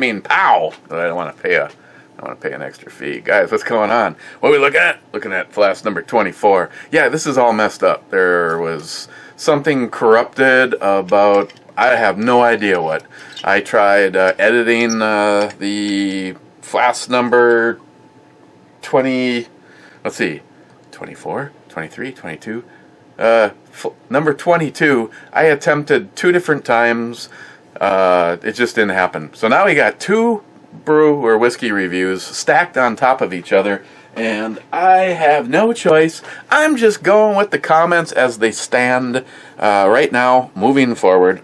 mean pow. But I don't want to pay an extra fee. Guys, what's going on? What are we looking at? Looking at flask number 24. Yeah, this is all messed up. There was something corrupted about, I have no idea what. I tried editing the flask number 20, let's see, 24, 23, 22, number 22. I attempted 2 different times. It just didn't happen. So now we got 2 brew or whiskey reviews stacked on top of each other, and I have no choice. I'm just going with the comments as they stand right now, moving forward.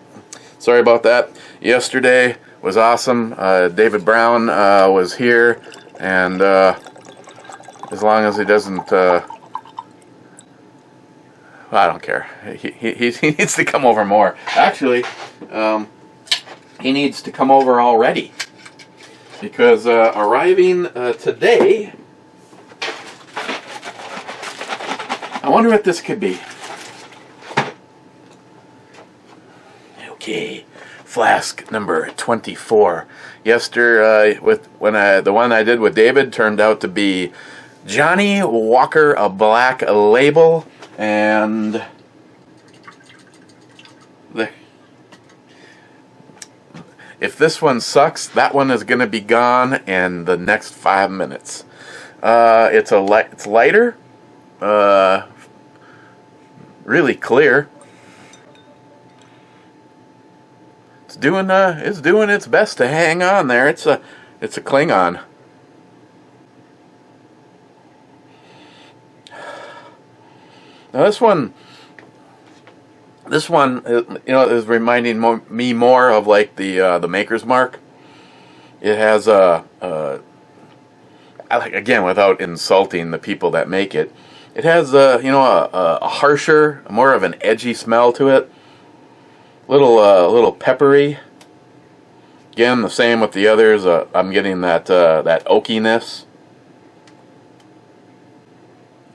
Sorry about that. Yesterday was awesome. David Brown was here, and as long as he doesn't, well, I don't care. He needs to come over more. Actually, he needs to come over already. Because arriving today, I wonder what this could be. Okay, flask number 24. Yesterday, the one I did with David turned out to be Johnny Walker, a black label, and if this one sucks, that one is going to be gone in the next 5 minutes. It's lighter, really clear. It's doing its best to hang on there. It's a Klingon. Now this one, you know, is reminding me more of like the Maker's Mark. It has again, without insulting the people that make it, it has you know, a harsher, more of an edgy smell to it. Little peppery. Again, the same with the others. I'm getting that oakiness,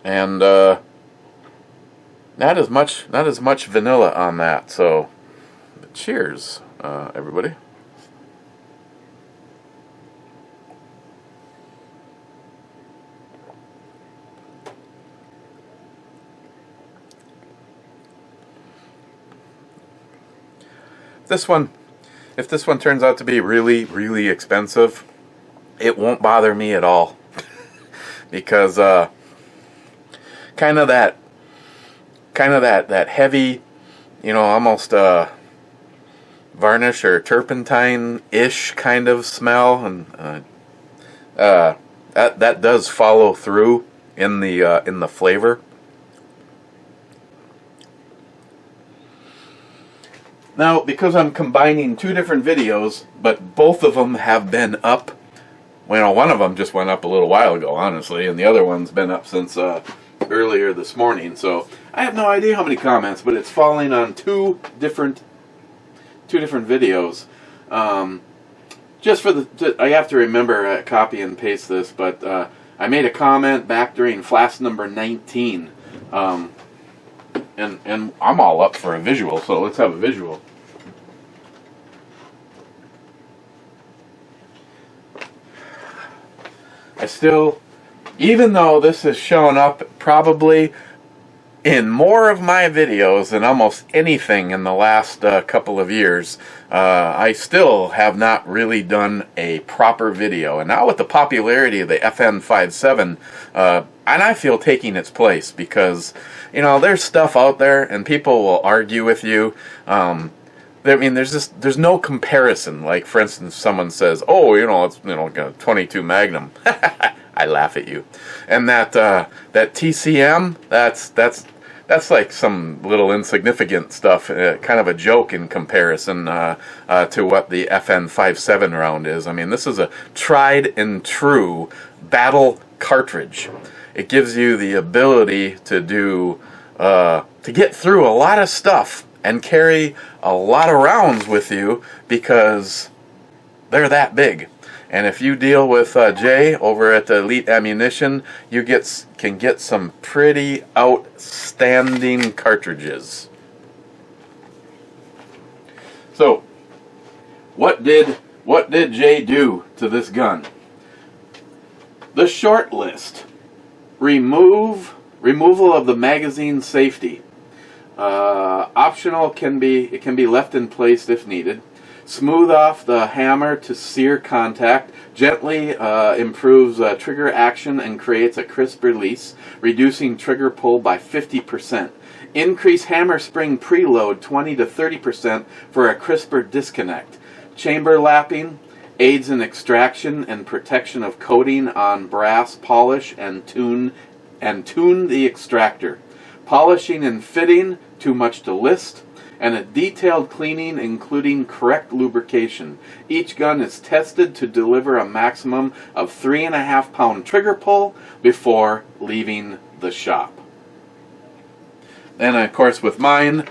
and not as much vanilla on that. So, cheers, everybody. If this one turns out to be really, really expensive, it won't bother me at all, because kind of that heavy, you know, almost varnish or turpentine-ish kind of smell, and that does follow through in the flavor. Now, because I'm combining 2 different videos, but both of them have been up, well, one of them just went up a little while ago, honestly, and the other one's been up since earlier this morning, so I have no idea how many comments, but it's falling on 2 different videos. Just for I have to remember, copy and paste this, but I made a comment back during flask number 19, and I'm all up for a visual, so let's have a visual. I still, even though this has shown up probably in more of my videos than almost anything in the last couple of years, I still have not really done a proper video. And now with the popularity of the FN57, and I feel taking its place, because, you know, there's stuff out there and people will argue with you. I mean, there's no comparison. Like, for instance, someone says, "Oh, you know, it's, you know, a 22 Magnum." I laugh at you. And that TCM, that's like some little insignificant stuff, kind of a joke in comparison to what the FN57 round is. I mean, this is a tried and true battle cartridge. It gives you the ability to get through a lot of stuff and carry a lot of rounds with you, because they're that big. And if you deal with Jay over at Elite Ammunition, you can get some pretty outstanding cartridges. So, what did what did Jay do to this gun? The short list. Removal of the magazine safety. Optional, it can be left in place if needed. Smooth off the hammer to sear contact. Gently improves trigger action and creates a crisp release, reducing trigger pull by 50%. Increase hammer spring preload 20 to 30% for a crisper disconnect. Chamber lapping aids in extraction and protection of coating on brass polish and tune the extractor. Polishing and fitting, too much to list, and a detailed cleaning including correct lubrication. Each gun is tested to deliver a maximum of 3.5 pound trigger pull before leaving the shop. And of course with mine,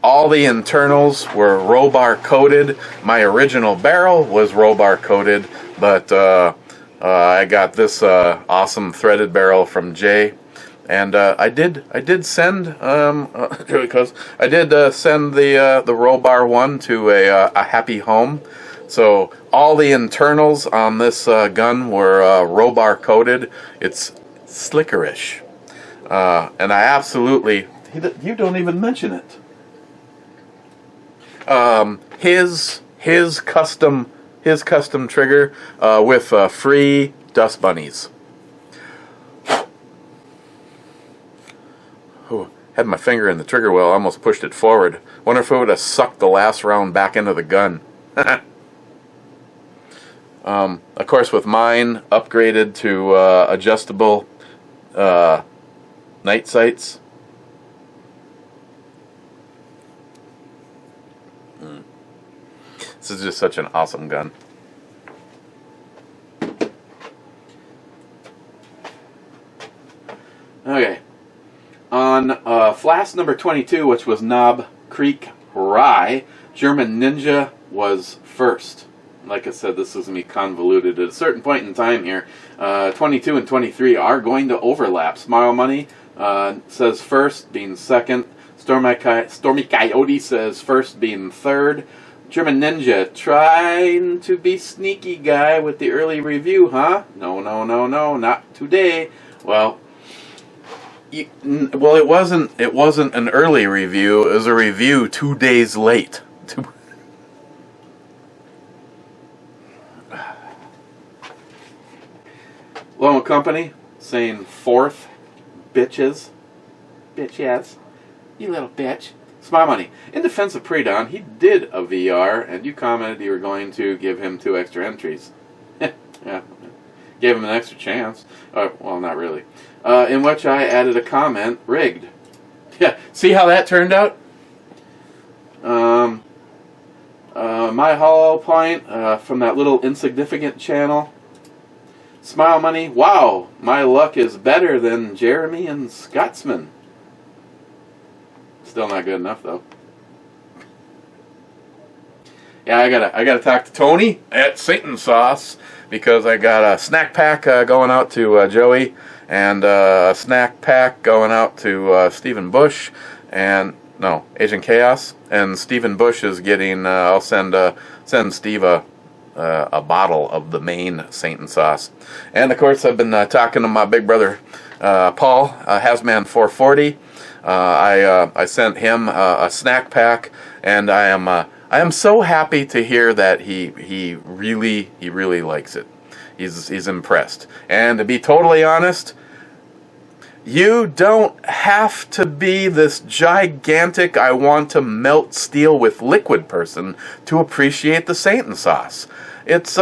all the internals were robar coated. My original barrel was robar coated, but I got this awesome threaded barrel from Jay, and I did send because I did send the robar one to a happy home. So all the internals on this gun were robar coated. It's slickerish, and I absolutely, you don't even mention it. His custom trigger with free dust bunnies. Ooh, had my finger in the trigger well, almost pushed it forward. Wonder if it would have sucked the last round back into the gun. Of course, with mine upgraded to adjustable night sights. This is just such an awesome gun. Okay. On Flask number 22, which was Knob Creek Rye, German Ninja was first. Like I said, this is going to be convoluted. At a certain point in time here, 22 and 23 are going to overlap. Smile Money says first, being second. Stormy Coyote says first, being third. German Ninja, trying to be sneaky guy with the early review, huh? No, not today. Well, it wasn't an early review. It was a review 2 days late. Lone Company saying fourth, bitches, yes, you little bitch. Smile Money. In defense of Predon, he did a VR, and you commented you were going to give him 2 extra entries. Yeah, gave him an extra chance. Well, not really. In which I added a comment, rigged. Yeah, see how that turned out? My hollow point from that little insignificant channel. Smile Money. Wow, my luck is better than Jeremy and Scotsman. Still not good enough though. Yeah, I gotta talk to Tony at Satan Sauce because I got a snack pack going out to Joey, and a snack pack going out to Stephen Bush, and no, Agent Chaos, and Stephen Bush is getting. I'll send Steve a bottle of the main Satan Sauce, and of course I've been talking to my big brother Paul Hasman 440. I sent him a snack pack, and I am so happy to hear that he really likes it. He's impressed. And to be totally honest, you don't have to be this gigantic I want to melt steel with liquid person to appreciate the Satan Sauce. It's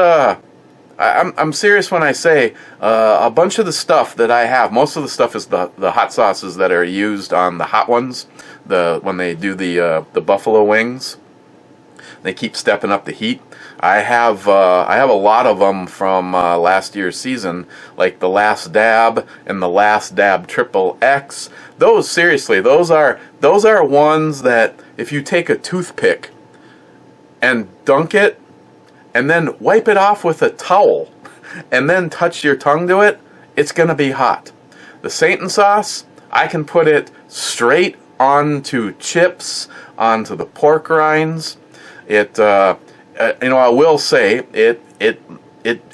I'm serious when I say a bunch of the stuff that I have, most of the stuff is the hot sauces that are used on the hot ones, when they do the buffalo wings. They keep stepping up the heat. I have a lot of them from last year's season, like the Last Dab and the Last Dab Triple X. Those are ones that if you take a toothpick and dunk it, and then wipe it off with a towel, and then touch your tongue to it, it's going to be hot. The Satan Sauce, I can put it straight onto chips, onto the pork rinds. you know, I will say it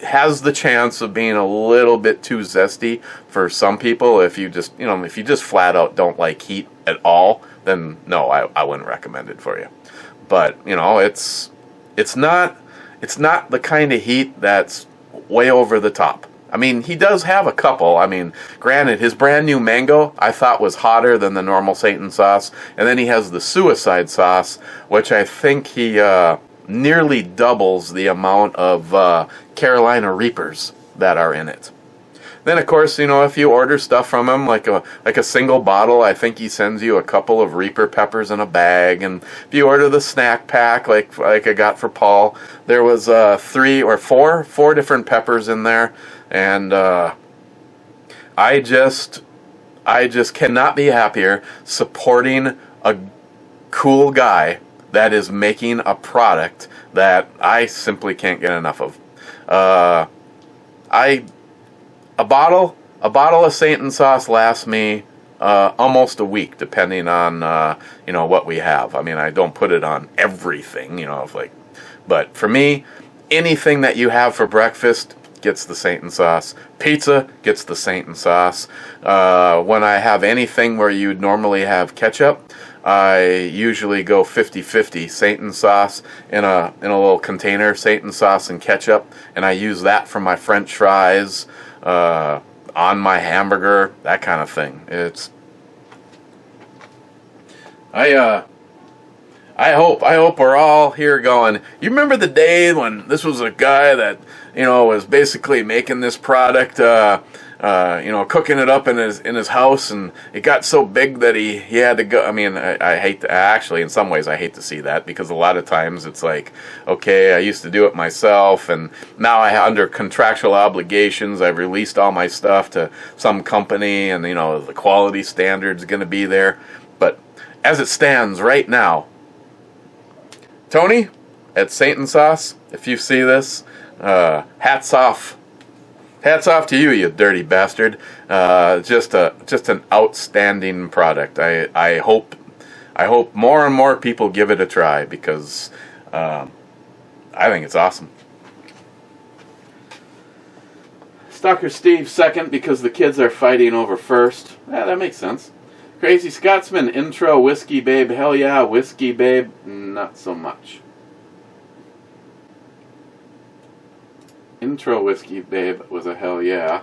has the chance of being a little bit too zesty for some people. If you just, you know, if you just flat out don't like heat at all, then no, I wouldn't recommend it for you. But, you know, it's not the kind of heat that's way over the top. I mean, he does have a couple. I mean, granted, his brand new mango I thought was hotter than the normal Satan sauce. And then he has the suicide sauce, which I think he nearly doubles the amount of Carolina Reapers that are in it. Then, of course, you know, if you order stuff from him, like a single bottle, I think he sends you a couple of Reaper peppers in a bag. And if you order the snack pack, like I got for Paul, there was 3 or 4 different peppers in there. And I just cannot be happier supporting a cool guy that is making a product that I simply can't get enough of. A bottle of Satan sauce lasts me almost a week, depending on you know, what we have. I mean, I don't put it on everything, you know, but for me, anything that you have for breakfast gets the Satan sauce. Pizza gets the Satan sauce. When I have anything where you'd normally have ketchup, I usually go 50-50 Satan sauce in a little container, Satan sauce and ketchup, and I use that for my French fries, on my hamburger, that kind of thing. I hope we're all here going, you remember the day when this was a guy that, you know, was basically making this product, you know, cooking it up in his house, and it got so big that he had to go. I mean, I hate to, actually, in some ways I hate to see that, because a lot of times it's like, okay, I used to do it myself, and now under contractual obligations, I've released all my stuff to some company, and, you know, the quality standard's going to be there. But as it stands right now, Tony at Satan Sauce, if you see this, hats off to you, you dirty bastard. Just an outstanding product. I hope more and more people give it a try, because I think it's awesome. Stalker Steve second, because the kids are fighting over first. Yeah, that makes sense. Crazy Scotsman intro, Whiskey Babe, hell yeah. Whiskey Babe, not so much. Intro Whiskey Babe was a hell yeah.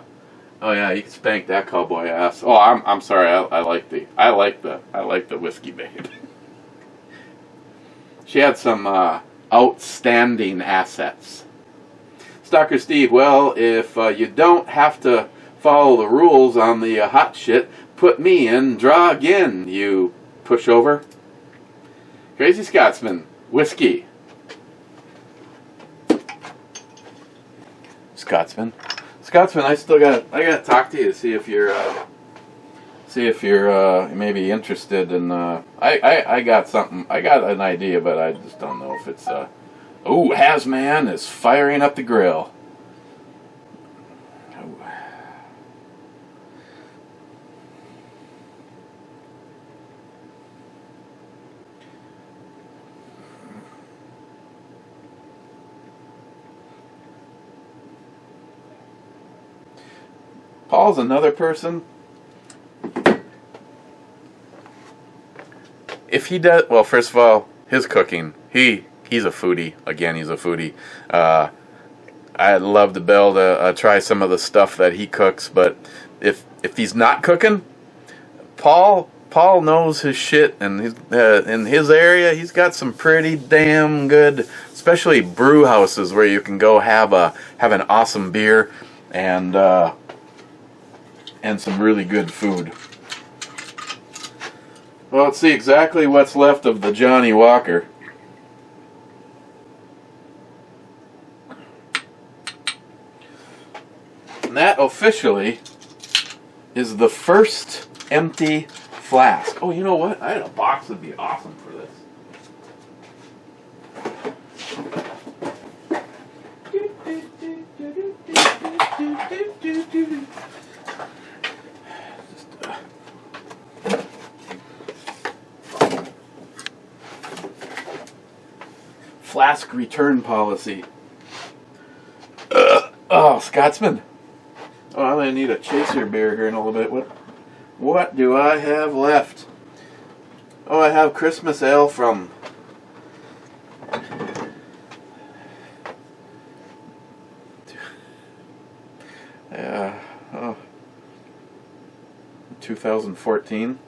Oh yeah, you can spank that cowboy ass. Oh, I'm sorry. I like the Whiskey Babe. She had some outstanding assets. Stalker Steve, well, if you don't have to follow the rules on the hot shit, put me in, draw again, you pushover. Crazy Scotsman, whiskey. Scotsman, I gotta talk to you to see if you're maybe interested in. I got something. I got an idea, but I just don't know if it's. Oh, Hazman is firing up the grill. Paul's another person. If he does, well, first of all, his cooking, he's a foodie. Again, he's a foodie. I'd love to be able to try some of the stuff that he cooks, but if he's not cooking, Paul knows his shit, and in his area, he's got some pretty damn good, especially brew houses where you can go have an awesome beer and some really good food. Well, let's see exactly what's left of the Johnny Walker. And that officially is the first empty flask. Oh, you know what? I had a box that'd be awesome for this. Flask return policy. Oh, Scotsman. Oh, I'm gonna need a chaser beer here in a little bit. What do I have left? Oh, I have Christmas ale from 2014.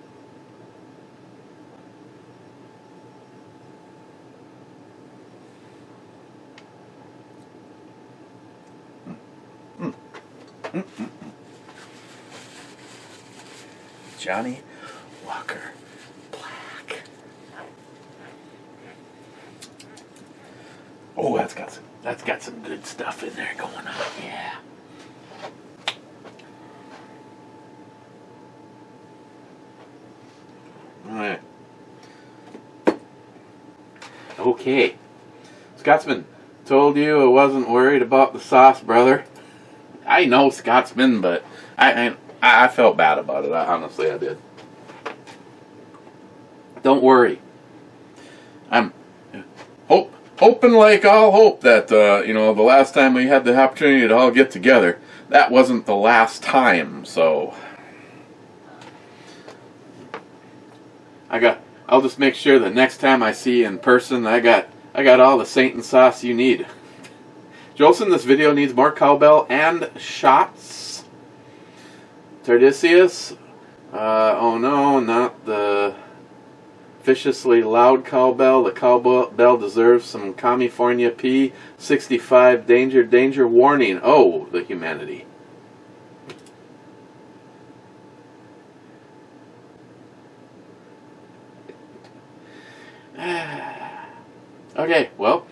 Johnny Walker Black. Oh, that's got some good stuff in there going on. Yeah. All right. Okay. Scotsman, told you I wasn't worried about the sauce, brother. I know Scotsman, but I felt bad about it. Honestly, I did. Don't worry. I'm hoping like all hope that, the last time we had the opportunity to all get together, that wasn't the last time, so I'll just make sure that next time I see you in person, I got all the Saint and sauce you need. Jolson, this video needs more cowbell and shots. Tardisius, oh no, not the viciously loud cowbell. The cowbell deserves some California P65 danger warning. Oh, the humanity. Okay, well,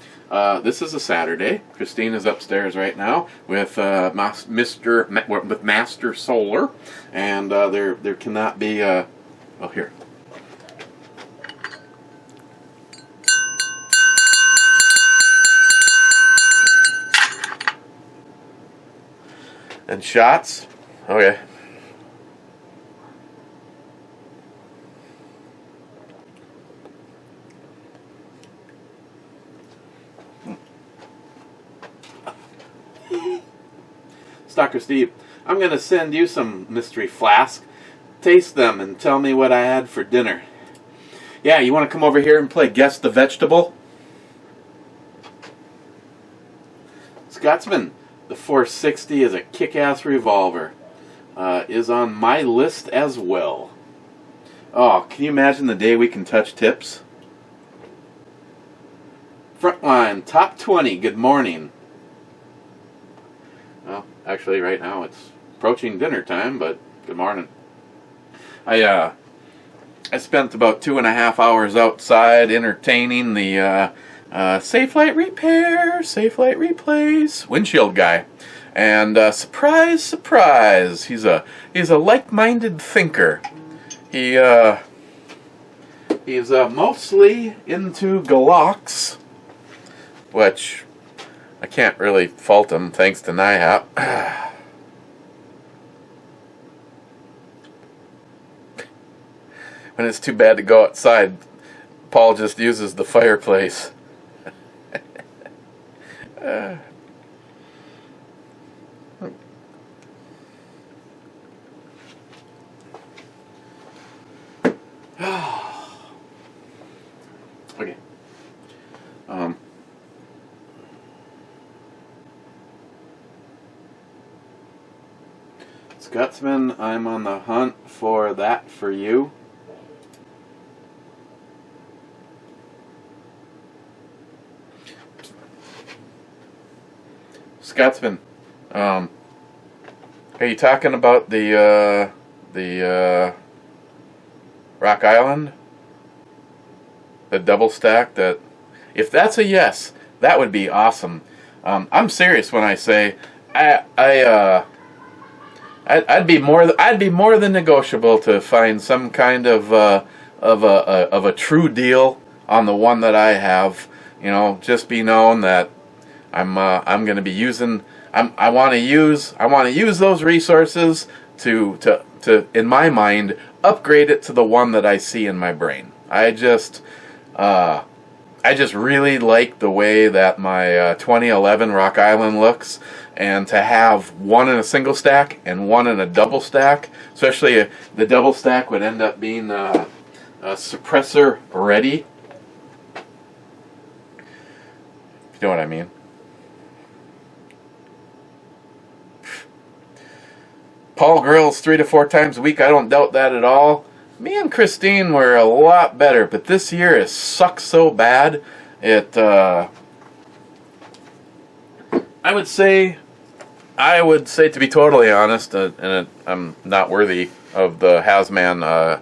this is a Saturday. Christine is upstairs right now with Master Solar, and there cannot be oh, here. And shots. Okay. Stalker Steve, I'm going to send you some mystery flask. Taste them and tell me what I had for dinner. Yeah, you want to come over here and play Guess the Vegetable? Scotsman, the 460 is a kick-ass revolver. Is on my list as well. Oh, can you imagine the day we can touch tips? Frontline, top 20, good morning. Well, actually, right now it's approaching dinner time, but good morning. I spent about 2.5 hours outside entertaining the Safe Light Repair, Safe Light Replace windshield guy, and surprise, surprise, he's a like-minded thinker. He's mostly into Glocks, which I can't really fault him, thanks to NIHAP. When it's too bad to go outside, Paul just uses the fireplace. Okay. Scotsman, I'm on the hunt for that for you. Scotsman, are you talking about the Rock Island? The double stack? That, if that's a yes, that would be awesome. I'm serious when I say I'd be more than negotiable to find some kind of a true deal on the one that I have. You know, just be known that I'm going to be using. I want to use those resources to in my mind upgrade it to the one that I see in my brain. I just I just really like the way that my 2011 Rock Island looks, and to have one in a single stack and one in a double stack, especially the double stack would end up being a suppressor ready. You know what I mean? Paul grills 3 to 4 times a week. I don't doubt that at all. Me and Christine were a lot better, but this year it sucks so bad. I would say, to be totally honest, I'm not worthy of the Hasman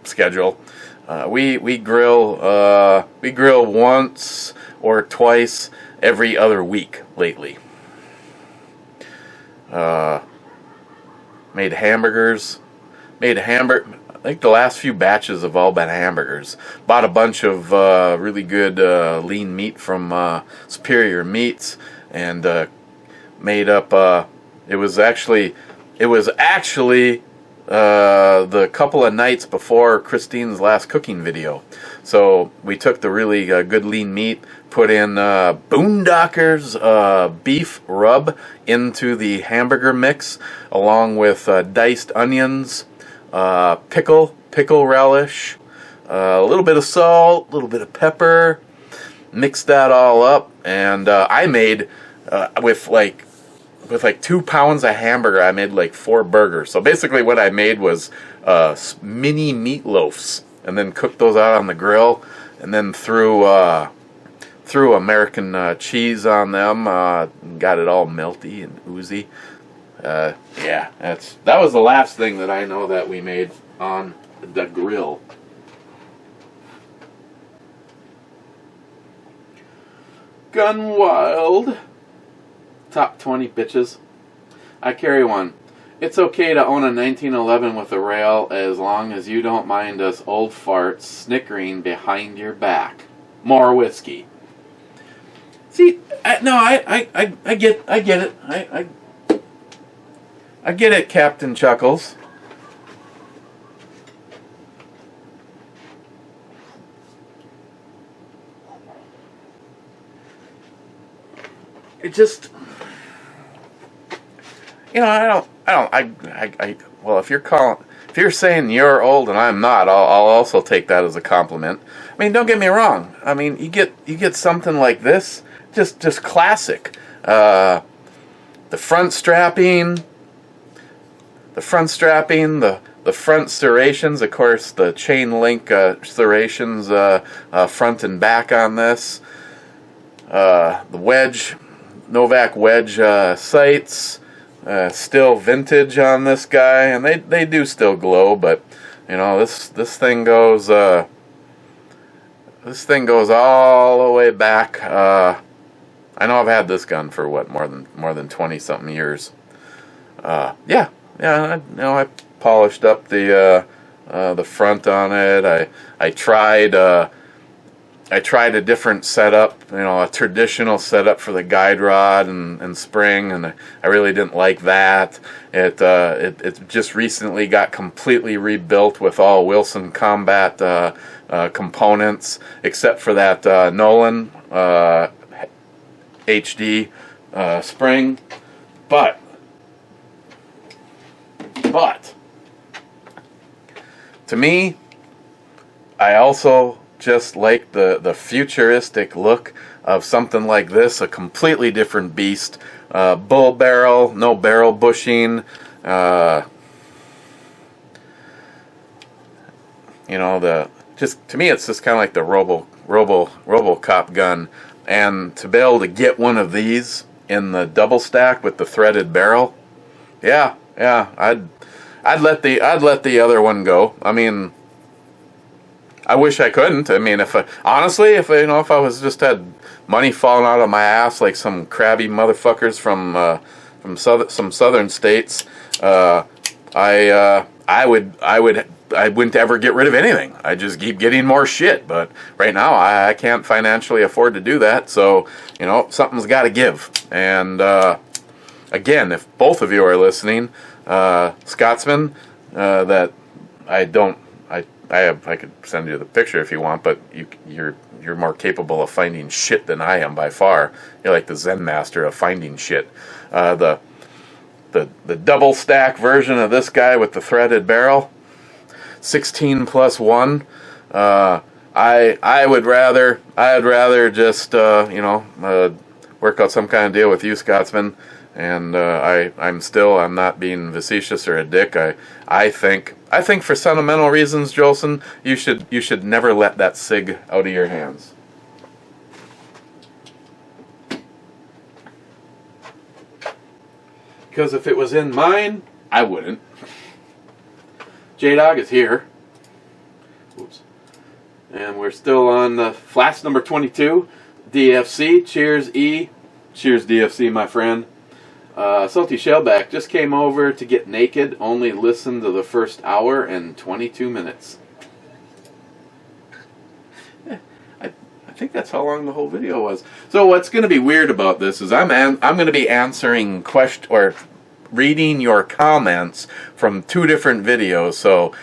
schedule. We grill once or twice every other week lately. Made hamburgers. I think the last few batches have all been hamburgers. Bought a bunch of really good lean meat from Superior Meats, and made up. It was actually the couple of nights before Christine's last cooking video. So we took the really good lean meat, put in Boondockers beef rub into the hamburger mix, along with diced onions, pickle relish, a little bit of salt, a little bit of pepper. Mixed that all up, and I made with like 2 pounds of hamburger, I made like 4 burgers. So basically what I made was mini meatloafs, and then cooked those out on the grill, and then threw American cheese on them. Got it all melty and oozy. Yeah, that was the last thing that I know that we made on the grill. Gun Wild. Top 20 bitches. I carry one. It's okay to own a 1911 with a rail as long as you don't mind us old farts snickering behind your back. More whiskey. See, I get it. I get it, Captain Chuckles. It just, well, if you're saying you're old and I'm not, I'll also take that as a compliment. I mean, don't get me wrong. I mean, you get something like this, just classic. The front strapping, the front serrations, of course, the chain link serrations, front and back on this. The wedge, Novak wedge sights, still vintage on this guy, and they do still glow, but this thing goes all the way back. I know I've had this gun for what, more than 20 something years. I polished up the front on it. I tried a different setup, a traditional setup for the guide rod and spring, and I really didn't like that. It just recently got completely rebuilt with all Wilson Combat components, except for that Nolan HD spring. But to me, I also just like the futuristic look of something like this, a completely different beast. Bull barrel, no barrel bushing. To me, it's just kind of like the RoboCop gun, and to be able to get one of these in the double stack with the threaded barrel, I'd let the other one go. I mean, I wish I couldn't. I mean, if I was just had money falling out of my ass like some crabby motherfuckers from some southern states, I wouldn't ever get rid of anything. I just keep getting more shit. But right now, I can't financially afford to do that. So something's got to give. And again, if both of you are listening, Scotsman, that I I could send you the picture if you want, but you're more capable of finding shit than I am by far. You're like the Zen master of finding shit. The double stack version of this guy with the threaded barrel, 16 plus 1. I'd rather just work out some kind of deal with you Scotsman, and I'm not being facetious or a dick. I think for sentimental reasons, Jolson, you should never let that cig out of your hands. Because if it was in mine, I wouldn't. J-Dog is here. Oops. And we're still on the Flask number 22, DFC. Cheers, E. Cheers, DFC, my friend. Salty Shellback just came over to get naked. Only listened to the first hour and 22 minutes. I think that's how long the whole video was. So what's going to be weird about this is I'm going to be answering reading your comments from 2 different videos. So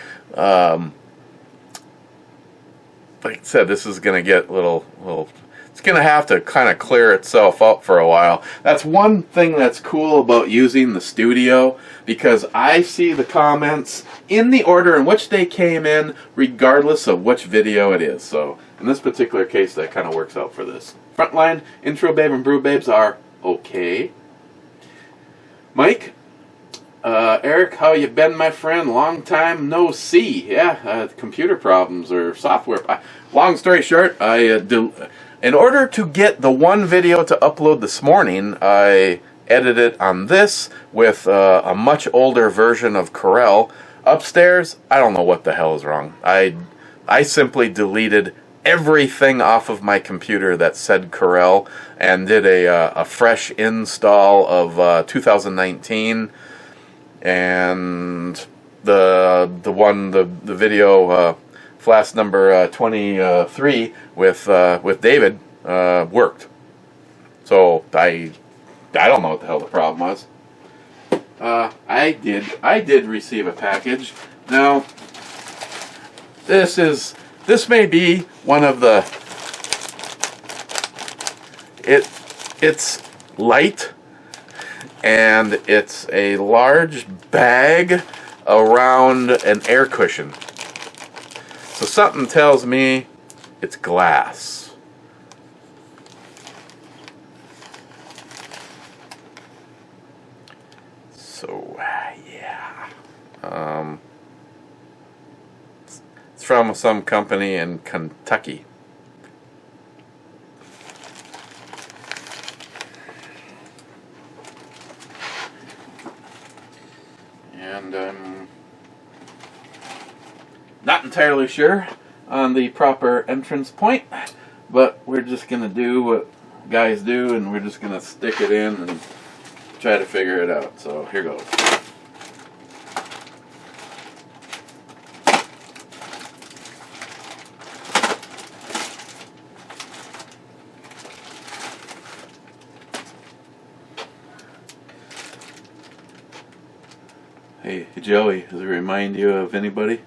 like I said, this is going to get a little. It's going to have to kind of clear itself up for a while. That's one thing that's cool about using the studio, because I see the comments in the order in which they came in, regardless of which video it is. So in this particular case, that kind of works out for this. Frontline, Intro Babe and Brew Babes are okay. Mike, Eric, how you been, my friend? Long time no see. Yeah, computer problems or software. Long story short, in order to get the one video to upload this morning, I edited on this with a much older version of Corel. Upstairs, I don't know what the hell is wrong. I simply deleted everything off of my computer that said Corel and did a fresh install of 2019, and the video Flask number 23 with David worked. So I don't know what the hell the problem was. I did receive a package. Now this may be one of the it's light, and it's a large bag around an air cushion. So something tells me it's glass. So yeah, it's from some company in Kentucky. And I'm not entirely sure on the proper entrance point, but we're just going to do what guys do, and we're just going to stick it in and try to figure it out. So here goes. Hey, Joey, does it remind you of anybody?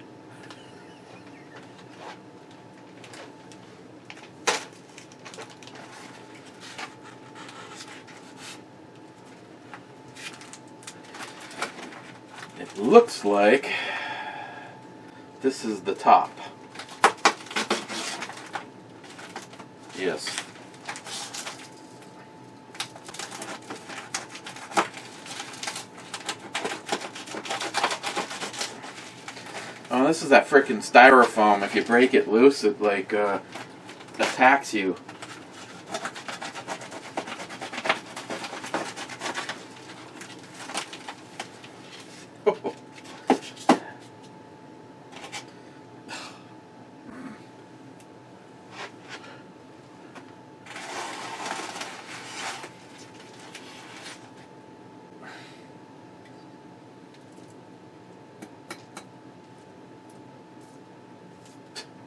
It looks like this is the top. Yes. Oh, this is that frickin' styrofoam. If you break it loose, it like attacks you.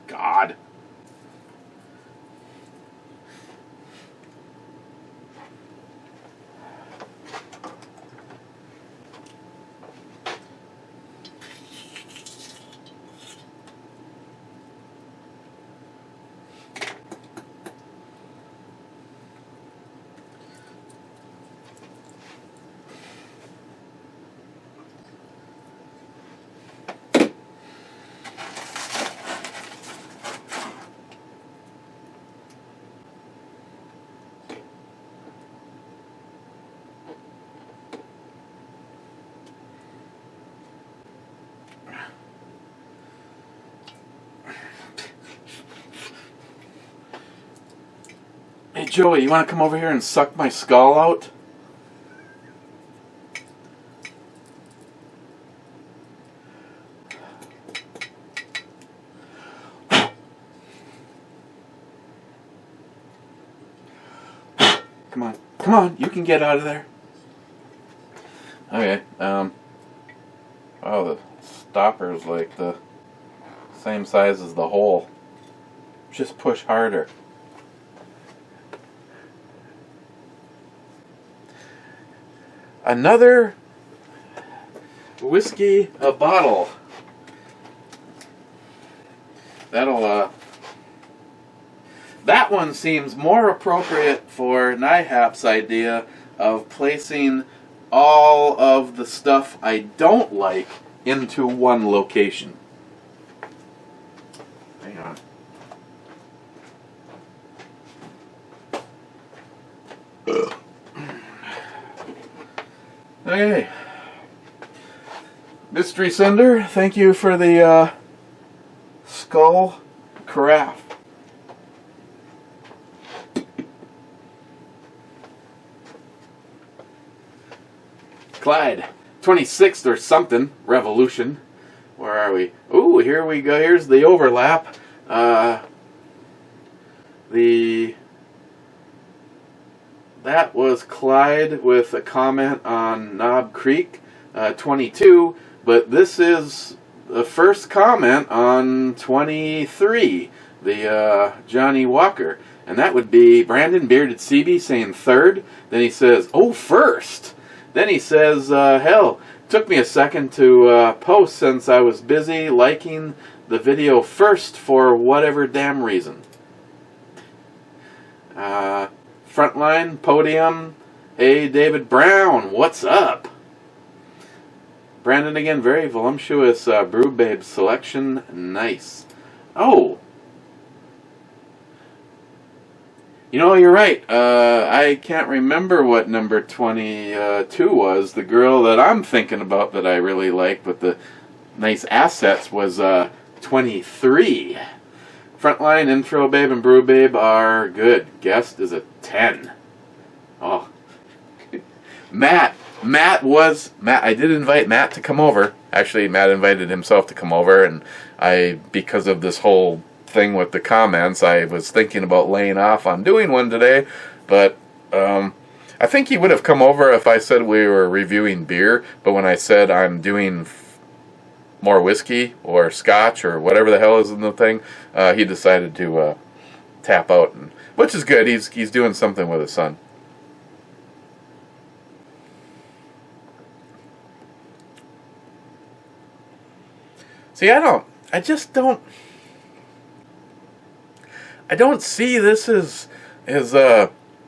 God. Joey, you want to come over here and suck my skull out? Come on. Come on, you can get out of there. Okay, oh, the stopper's like the same size as the hole. Just push harder. Another whiskey bottle. That one seems more appropriate for NIHAP's idea of placing all of the stuff I don't like into one location. Hang on. Okay. Mystery Sender, thank you for the skull carafe. Clyde, 26th or something, Revolution. Where are we? Ooh, here we go. Here's the overlap. That was Clyde with a comment on Knob Creek, 22, but this is the first comment on 23, the Johnny Walker, and that would be Brandon Bearded CB saying third. Then he says, oh, first. Then he says, hell, took me a second to post since I was busy liking the video first for whatever damn reason. Frontline, Podium, hey David Brown, what's up? Brandon again, very voluptuous Brew Babe selection, nice. Oh! You know, you're right. I can't remember what number 22 was. The girl that I'm thinking about that I really like with the nice assets was 23. Frontline, Intro Babe, and Brew Babe are good. Guest is a 10. Oh. Matt, I did invite Matt to come over. Actually, Matt invited himself to come over, and because of this whole thing with the comments, I was thinking about laying off on doing one today, but I think he would have come over if I said we were reviewing beer, but when I said I'm doing more whiskey or scotch or whatever the hell is in the thing, he decided to tap out, which is good. He's doing something with his son. See, I don't see this as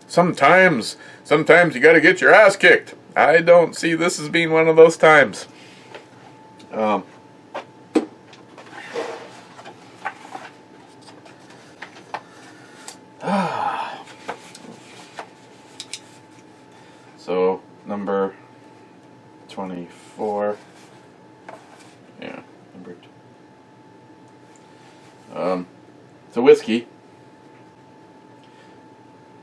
sometimes you got to get your ass kicked. I don't see this as being one of those times. So number 24. Yeah, number 2. It's a whiskey.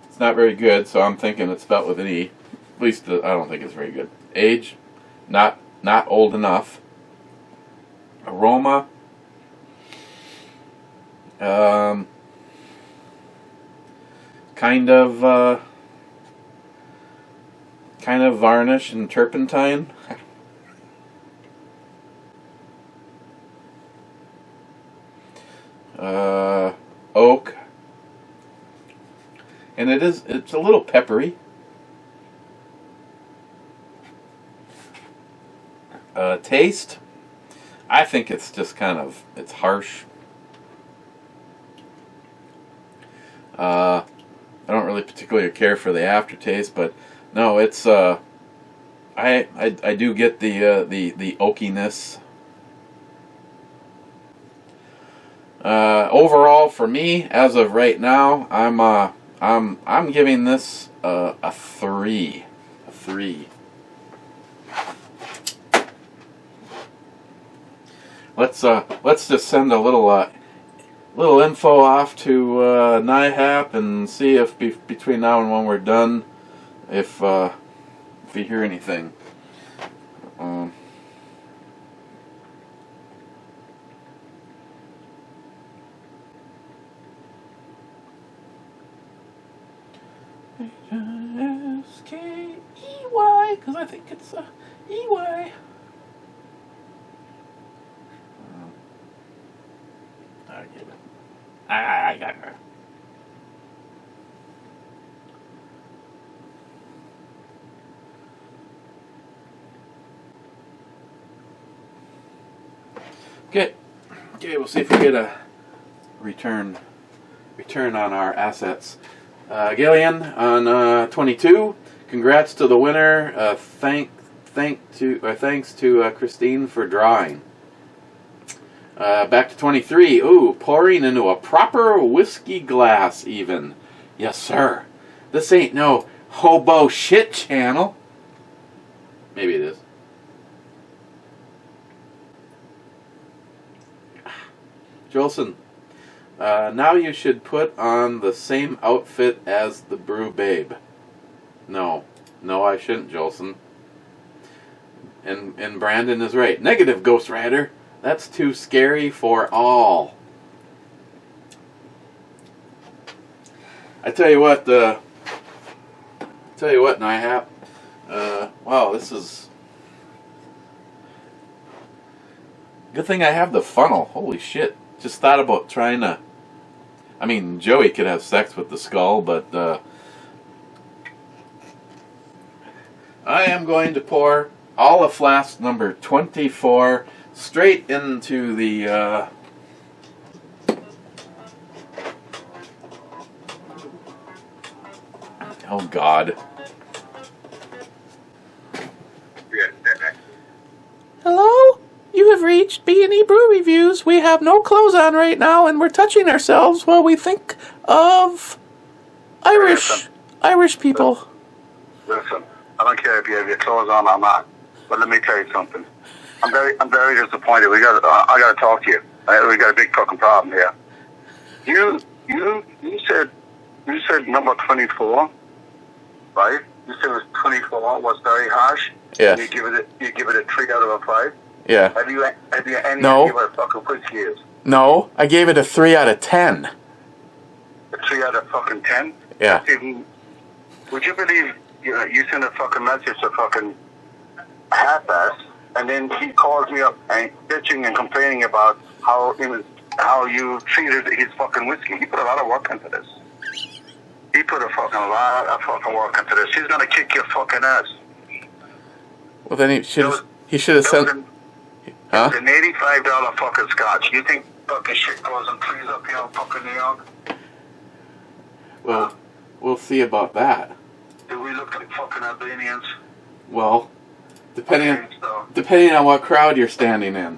It's not very good, so I'm thinking it's spelled with an E. At least I don't think it's very good. Age, not old enough. Aroma, kind of varnish and turpentine. Oak, and it's a little peppery. Taste, I think it's just it's harsh. I don't really particularly care for the aftertaste, but no, it's I do get the oakiness. Overall, for me, as of right now, I'm giving this a 3. A 3. Let's just send a little little info off to NIHAP and see if between now and when we're done, if you hear anything. S-K-E-Y, because I think it's E-Y. I get it. I got her. Okay, we'll see if we get a return on our assets. Gillian on 22. Congrats to the winner. Thanks to Christine for drawing. Back to 23. Ooh, pouring into a proper whiskey glass even. Yes, sir. This ain't no hobo shit channel. Maybe it is. Jolson, now you should put on the same outfit as the Brew Babe. No, I shouldn't, Jolson. And Brandon is right. Negative, Ghost Rider. That's too scary for all. I tell you what, NIHAP. Wow, this is... Good thing I have the funnel. Holy shit. Just thought about trying to... I mean, Joey could have sex with the skull, but... I am going to pour all of Flask number 24 straight into the... Oh, God. Hello? You have reached BandEBrewReviews. We have no clothes on right now, and we're touching ourselves while we think of Irish people. Listen, I don't care if you have your clothes on or not, but let me tell you something. I'm very disappointed. I got to talk to you. We got a big fucking problem here. You said number 24, right? You said it was 24 was very harsh. Yeah. You give it a 3 out of a 5. Yeah. Have you any No. idea what a fucking whiskey is? No, I gave it a 3 out of 10. A 3 out of fucking 10? Yeah. Would you believe you send a fucking message to fucking half-ass, and then he calls me up and bitching and complaining about how you treated his fucking whiskey. He put a lot of work into this. He put a lot of fucking work into this. He's gonna kick your fucking ass. Well, then he should have sent... Huh? It's an $85 fucking Scotch. You think fucking shit goes and trees up here in fucking New York? Well, we'll see about that. Do we look like fucking Albanians? Well, depending on what crowd you're standing in.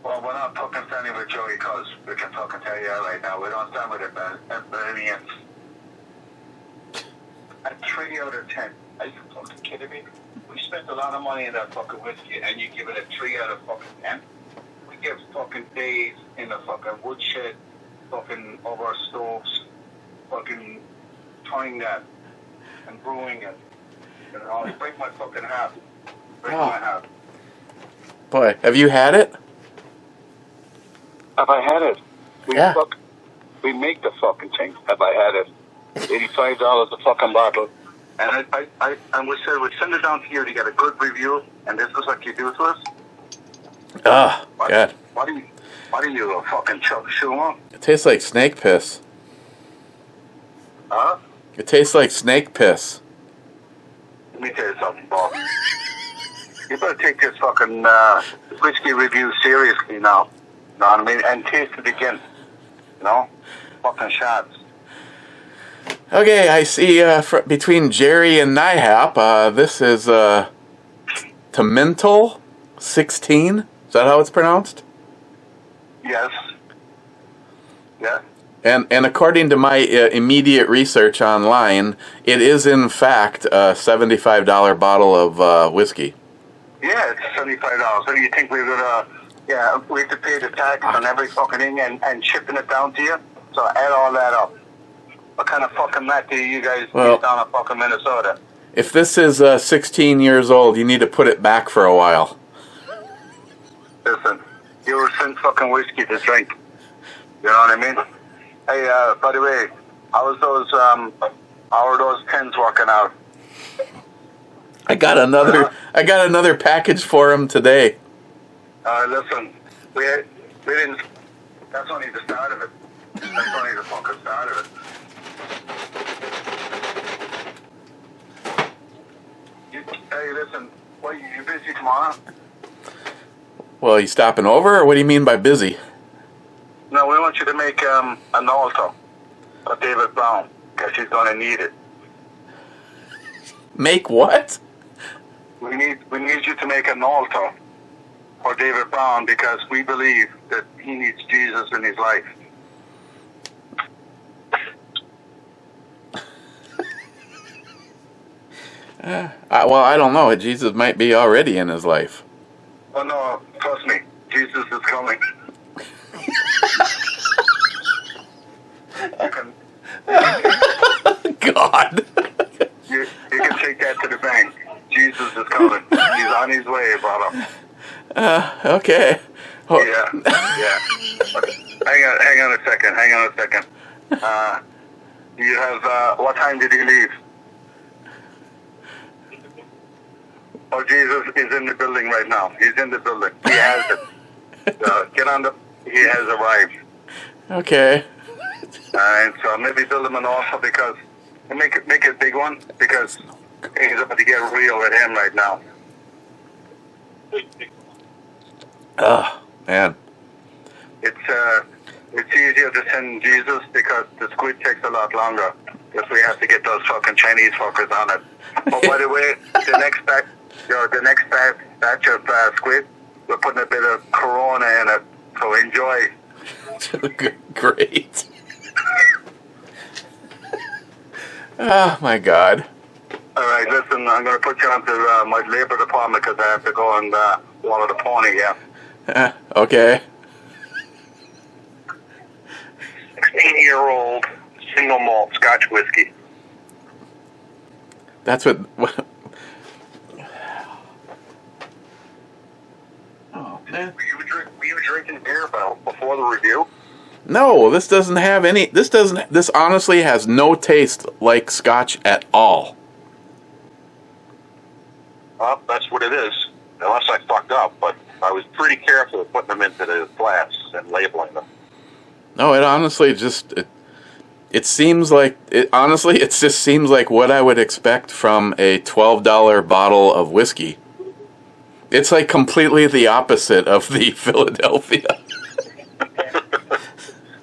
Well, we're not fucking standing with Joey Cuz. We can fucking tell you that right now. We don't stand with Albanians. A 3 out of 10. Are you fucking kidding me? We spent a lot of money in that fucking whiskey, and you give it a 3 out of fucking 10? We give fucking days in a fucking woodshed, fucking over our stoves, fucking tying that and brewing it. You know, it break my fucking heart. Break my heart. Boy, have you had it? Have I had it? Yeah. We make the fucking thing. Have I had it? $85 a fucking bottle. And we said we'd send it down to you to get a good review, and this is what you do to us? Oh, God. What are you, a fucking Chuck Schumer? It tastes like snake piss. Huh? It tastes like snake piss. Let me tell you something, Bob. You better take this fucking whiskey review seriously now. You know what I mean? And taste it again. You know? Fucking shots. Okay, I see between Jerry and NIHAP, this is Tomintoul 16. Is that how it's pronounced? Yes. Yeah. And according to my immediate research online, it is in fact a $75 bottle of whiskey. Yeah, it's $75. So you think we're gonna Yeah, we have to pay the tax on every fucking thing and shipping it down to you. So add all that up. What kind of fucking mat do you guys get down in fucking Minnesota? If this is 16 years old, you need to put it back for a while. Listen, you were sent fucking whiskey to drink. You know what I mean? Hey, by the way, how are those pens working out? I got another package for him today. Listen, we didn't. That's only the start of it. That's only the fucking start of it. Hey, listen, what, you busy tomorrow? Well, you stopping over, or what do you mean by busy? No, we want you to make an altar of David Brown, because he's going to need it. Make what? We need you to make an altar for David Brown, because we believe that he needs Jesus in his life. Well, I don't know. Jesus might be already in his life. Oh no, trust me, Jesus is coming. God. You can take that to the bank. Jesus is coming. He's on his way, brother. Okay. Yeah. Hang on a second. You have, what time did he leave? Oh, Jesus is in the building right now. He's in the building. He has it. He has arrived. Okay. And so maybe build him an altar, because, and make it a big one, because he's about to get real with him right now. Oh, man. It's easier to send Jesus, because the squid takes a lot longer, because we have to get those fucking Chinese fuckers on it. But by the way, the next batch of squid, we're putting a bit of Corona in it, so enjoy. Great. Oh, my God. All right, listen, I'm going to put you onto my labor department, because I have to go and water the pony, yeah. Okay. 16-year-old single malt Scotch whiskey. That's what. Oh, man. Were you drinking beer before the review? No, this doesn't have any. This honestly has no taste like Scotch at all. Well, that's what it is. Unless I fucked up, but I was pretty careful with putting them into the flasks and labeling them. No, it honestly just it seems like it just seems like what I would expect from a $12 bottle of whiskey. It's like completely the opposite of the Philadelphia.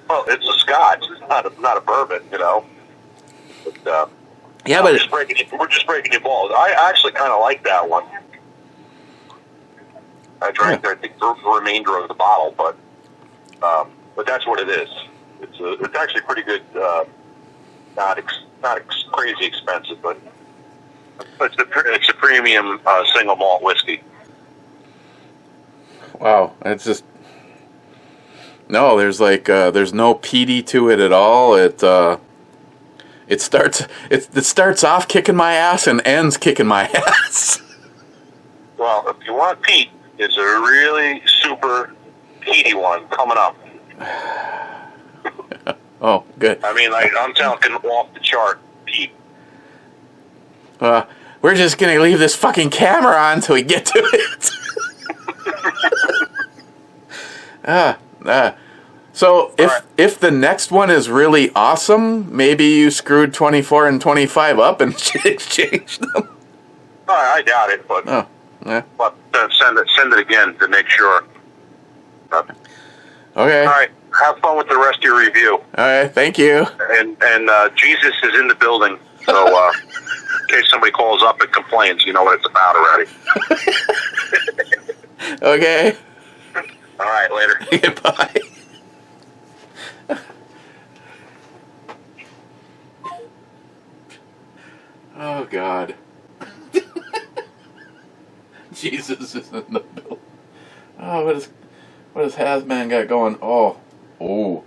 Well, it's a Scotch. It's not a bourbon, you know. But, yeah, but we're just breaking your balls. I actually kind of like that one. I drank, I think, the remainder of the bottle, but that's what it is. It's actually pretty good. Not crazy expensive, but it's a premium single malt whiskey. wow, it's just there's no peaty to it at all. It starts off kicking my ass and ends kicking my ass. Well, if you want peat, it's a really super peaty one coming up. Oh, good. I mean, I'm talking off the chart peat. We're just gonna leave this fucking camera on till we get to it. So if the next one is really awesome, maybe you screwed 24 and 25 up and exchanged them. I doubt it, but but send it again to make sure. Okay. All right. Have fun with the rest of your review. All right. Thank you. And Jesus is in the building, so in case somebody calls up and complains, you know what it's about already. Okay. All right. Later. Goodbye. Oh, God. Jesus is in the building. Oh, What does Hazman got going? Oh. Oh.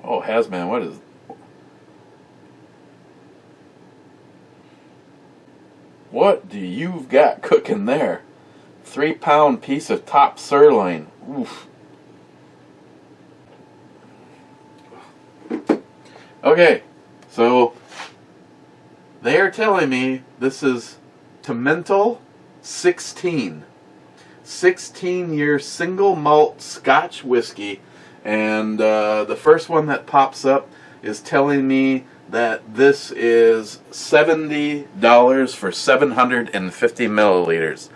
Oh, Hazman, what is... What do you've got cooking there? 3-pound piece of top sirloin. Oof. Okay, so they are telling me this is Tomintoul 16. 16-year single malt Scotch whiskey, and the first one that pops up is telling me that this is $70 for 750 milliliters.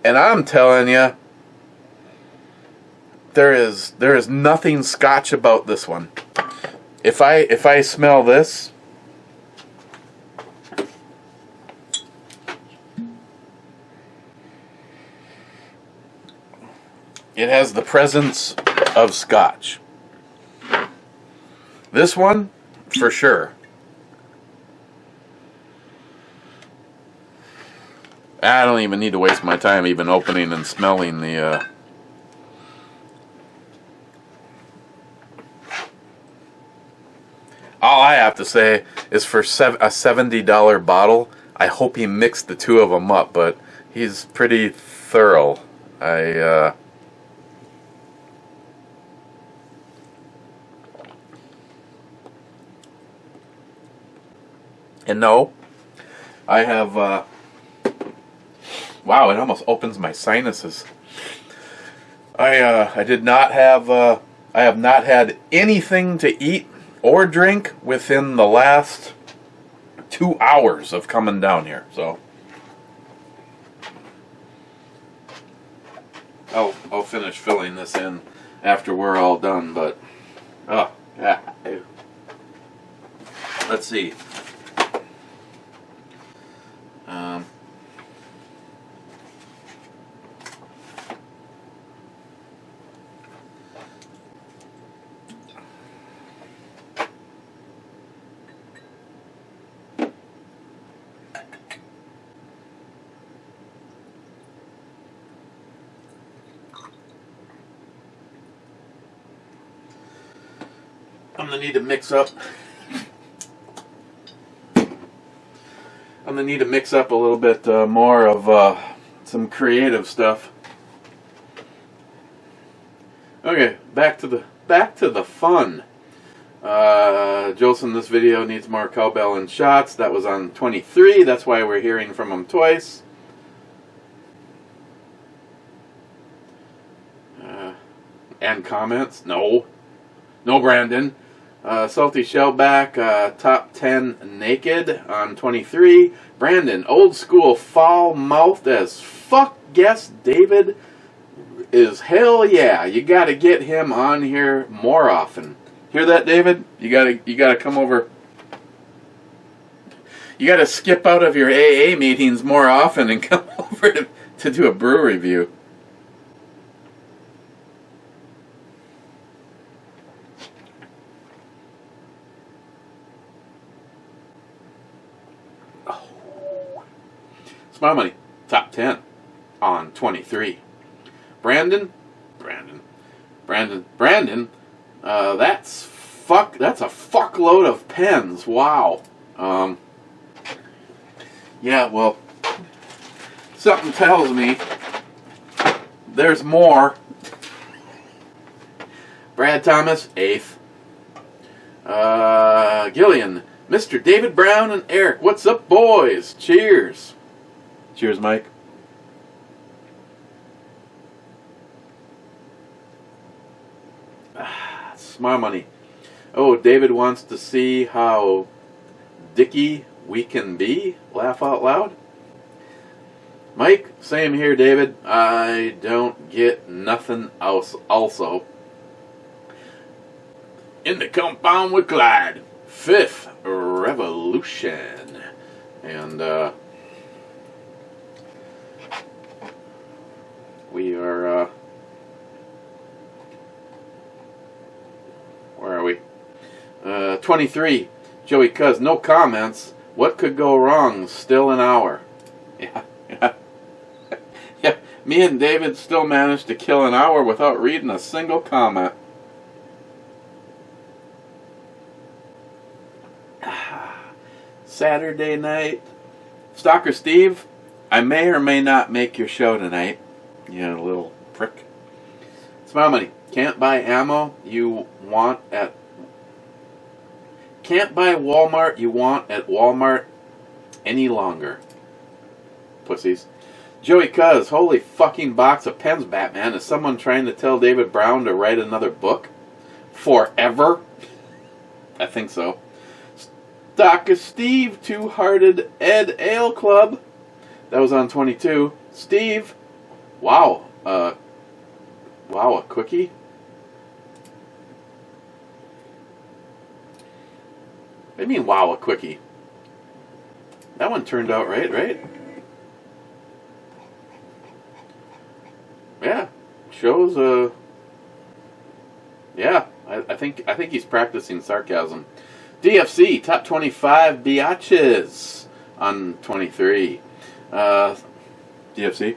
And I'm telling you, there is nothing Scotch about this one. If I smell this, it has the presence of Scotch. This one, for sure. I don't even need to waste my time even opening and smelling the... All I have to say is for a $70 bottle, I hope he mixed the two of them up, but he's pretty thorough. And no, I have, wow, it almost opens my sinuses. I did not have, I have not had anything to eat or drink within the last 2 hours of coming down here, so I'll finish filling this in after we're all done, but oh yeah. Let's see. I'm gonna need to mix up. I'm gonna need to mix up a little bit more of some creative stuff. Okay, back to the fun. Jolson, this video needs more cowbell and shots. That was on 23. That's why we're hearing from him twice. And comments? No, Brandon. Salty Shellback, top 10 naked on 23. Brandon, old school, foul mouthed as fuck. Guess David is hell yeah. You gotta get him on here more often. Hear that, David? You gotta come over. You gotta skip out of your AA meetings more often and come over to do a brew review. My money, top 10 on 23. Brandon, that's a fuckload of pens. Wow. Yeah, well, something tells me there's more. Brad Thomas, 8th. Gillian, Mr. David Brown and Eric, what's up, boys? Cheers. Cheers, Mike. It's my money. Oh, David wants to see how dicky we can be. Laugh out loud. Mike, same here, David. I don't get nothing else. Also, in the compound with Clyde, 5th Revolution, and we are, where are we? 23. Joey Cuz, no comments. What could go wrong? Still an hour. Yeah. Me and David still managed to kill an hour without reading a single comment. Saturday night. Stalker Steve, I may or may not make your show tonight. You little prick. Smile money. Can't buy ammo you want at... Can't buy Walmart you want at Walmart any longer. Pussies. Joey Cuz, holy fucking box of pens, Batman. Is someone trying to tell David Brown to write another book? Forever? I think so. Stalker Steve, Two-Hearted Ed Ale Club. That was on 22. Steve, wow. Wow, a quickie? What do you mean, wow, a quickie? That one turned out right? Yeah. Shows, yeah, I think he's practicing sarcasm. DFC, top 25 biatches on 23. DFC.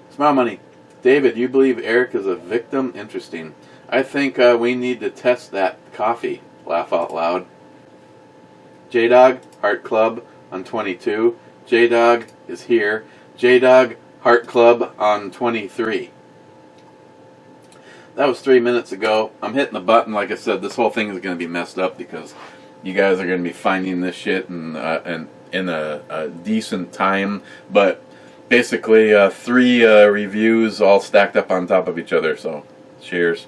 Smile money. David, you believe Eric is a victim? Interesting. I think we need to test that coffee. Laugh out loud. J-Dog, Heart Club on 22. J-Dog is here. J-Dog, Heart Club on 23. That was 3 minutes ago. I'm hitting the button. Like I said, this whole thing is going to be messed up because you guys are going to be finding this shit in a decent time. But basically, 3 reviews all stacked up on top of each other. So, cheers.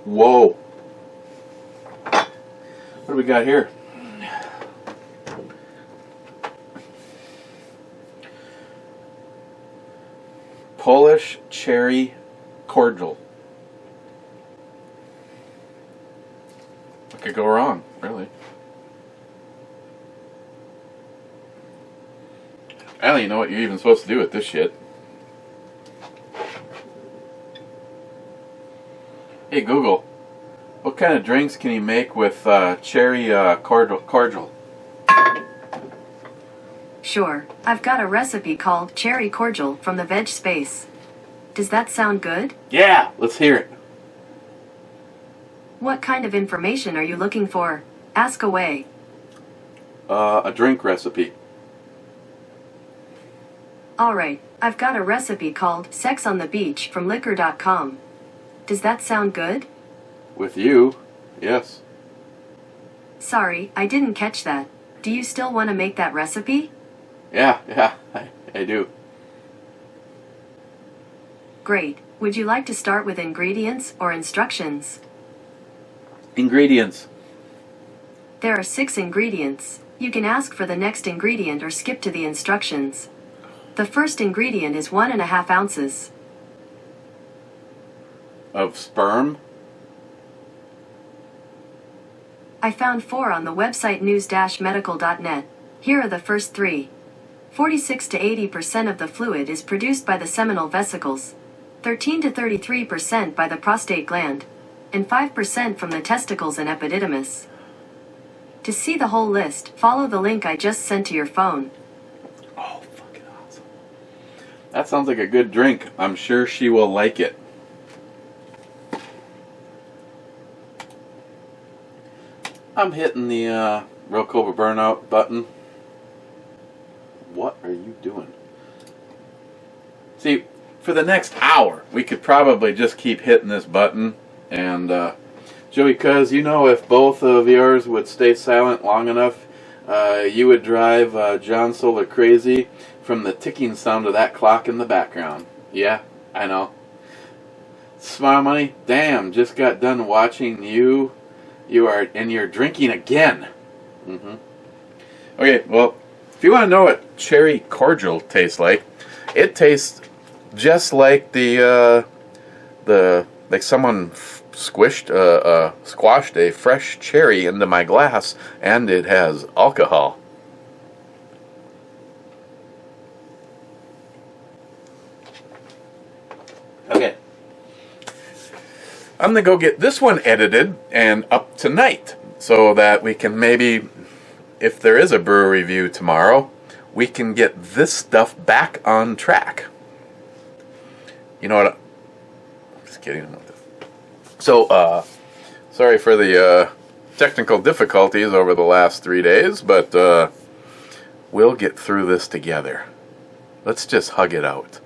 Whoa. What do we got here? Polish cherry cordial. What could go wrong, really? I don't even know what you're even supposed to do with this shit. Hey Google, what kind of drinks can you make with cherry cordial? Sure, I've got a recipe called cherry cordial from the veg space. Does that sound good? Yeah, let's hear it. What kind of information are you looking for? Ask away. A drink recipe. Alright, I've got a recipe called Sex on the Beach from liquor.com. Does that sound good? With you, yes. Sorry, I didn't catch that. Do you still want to make that recipe? Yeah, I do. Great. Would you like to start with ingredients or instructions? Ingredients. There are 6 ingredients. You can ask for the next ingredient or skip to the instructions. The first ingredient is 1.5 ounces. Of sperm? I found 4 on the website news-medical.net. Here are the first 3. 46 to 80% of the fluid is produced by the seminal vesicles, 13 to 33% by the prostate gland, and 5% from the testicles and epididymis. To see the whole list, follow the link I just sent to your phone. Oh, fucking awesome. That sounds like a good drink. I'm sure she will like it. I'm hitting the Real Cobra Burnout button. What are you doing? See, for the next hour, we could probably just keep hitting this button. And, Joey Cuz, you know, if both of yours would stay silent long enough, you would drive John Solar crazy from the ticking sound of that clock in the background. Yeah, I know. Smile Money, damn, just got done watching you. You're drinking again. Okay, well, if you want to know what cherry cordial tastes like, it tastes just like like someone squashed a fresh cherry into my glass, and it has alcohol. I'm going to go get this one edited and up tonight so that we can maybe, if there is a brew review tomorrow, we can get this stuff back on track. You know what? I'm just kidding about this. So, sorry for the technical difficulties over the last 3 days, but we'll get through this together. Let's just hug it out.